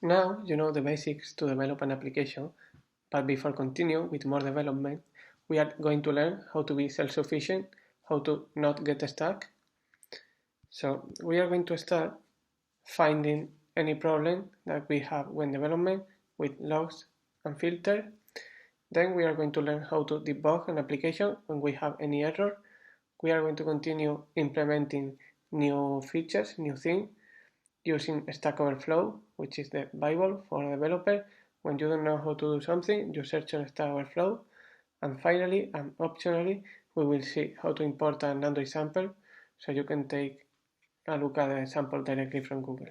Now you know the basics to develop an application, but before continue with more development, we are going to learn how to be self-sufficient, how to not get stuck. So we are going to start finding any problem that we have when development with logs and filter. Then we are going to learn how to debug an application when we have any error. We are going to continue implementing new features, new things, using Stack Overflow, which is the Bible for a developer. When you don't know how to do something, you search on Stack Overflow. And finally, and optionally, we will see how to import an Android sample, so you can take a look at the sample directly from Google.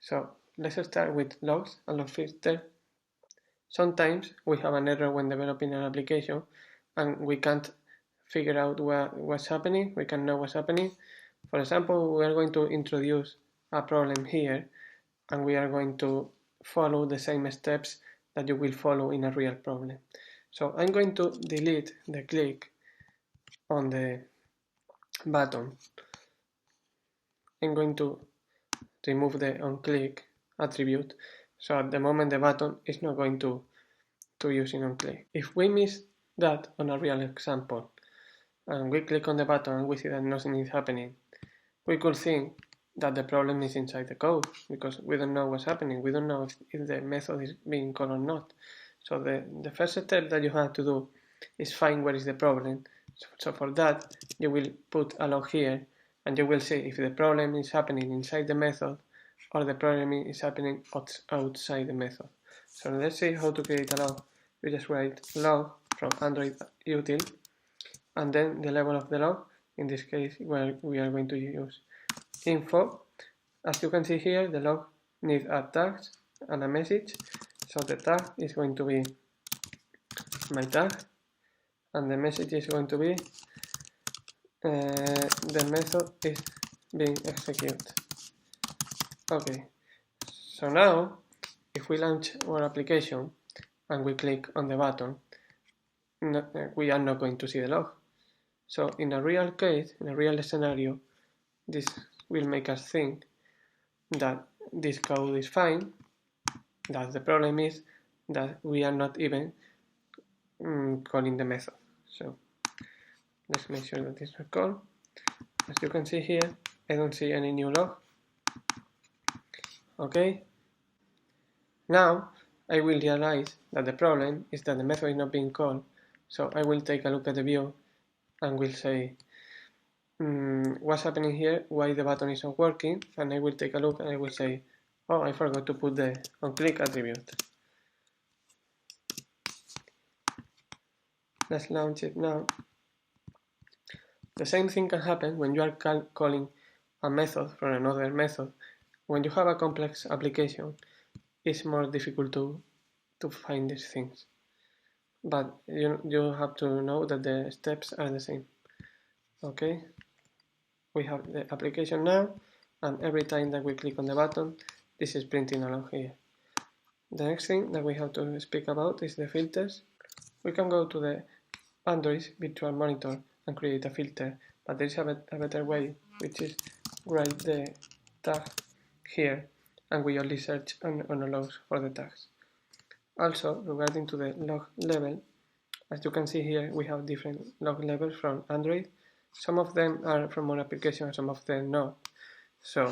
So let's start with logs and log filter. Sometimes we have an error when developing an application and we can't figure out what's happening, we can know what's happening. For example, we are going to introduce a problem here and we are going to follow the same steps that you will follow in a real problem. So I'm going to delete the click on the button. I'm going to remove the onClick attribute, so at the moment the button is not going to use in onClick. If we miss that on a real example and we click on the button and we see that nothing is happening, we could think that the problem is inside the code because we don't know what's happening. We don't know if the method is being called or not. So the first step that you have to do is find where is the problem. So for that, you will put a log here and you will see if the problem is happening inside the method or the problem is happening outside the method. So let's see how to create a log. We just write log from Android util and then the level of the log, in this case where we are going to use info. As you can see here, the log needs a tag and a message. So the tag is going to be my tag and the message is going to be the method is being executed. Okay, so now if we launch our application and we click on the button, we are not going to see the log. So in a real case, in a real scenario, this will make us think that this code is fine, that the problem is that we are not even calling the method. So let's make sure that it's not called. As you can see here, I don't see any new log. Okay. Now I will realize that the problem is that the method is not being called. So I will take a look at the view and will say what's happening here, why the button is not working, and I will take a look and I will say, oh, I forgot to put the onClick attribute. Let's launch it now. The same thing can happen when you are calling a method from another method. When you have a complex application, it's more difficult to find these things. But you have to know that the steps are the same. Okay, we have the application now, and every time that we click on the button, this is printing along here. The next thing that we have to speak about is the filters. We can go to the Android virtual monitor and create a filter, but there is a better way, which is write the tag here and we only search on logs for the tags. Also, regarding to the log level, as you can see here, we have different log levels from Android. Some of them are from one application, some of them not. So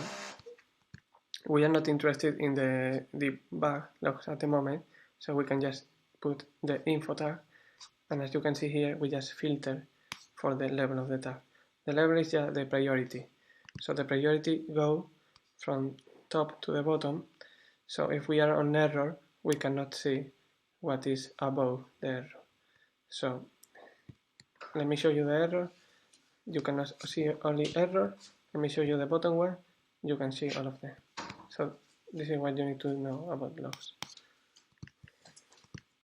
we are not interested in the debug logs at the moment, so we can just put the info tag, and as you can see here, we just filter for the level of the tag. The level is just the priority, so the priority go from top to the bottom. So if we are on error, we cannot see what is above the error. So let me show you the error. You cannot see only error. Let me show you the bottom one. You can see all of them. So this is what you need to know about logs.